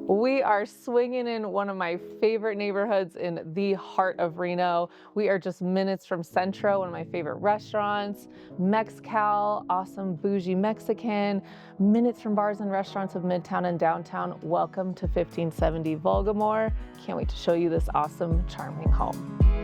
We are swinging in one of my favorite neighborhoods in the heart of Reno. We are just minutes from Centro, one of my favorite restaurants, Mexcal, awesome bougie Mexican, minutes from bars and restaurants of Midtown and downtown. Welcome to 1570 Vulgamore. Can't wait to show you this awesome, charming home.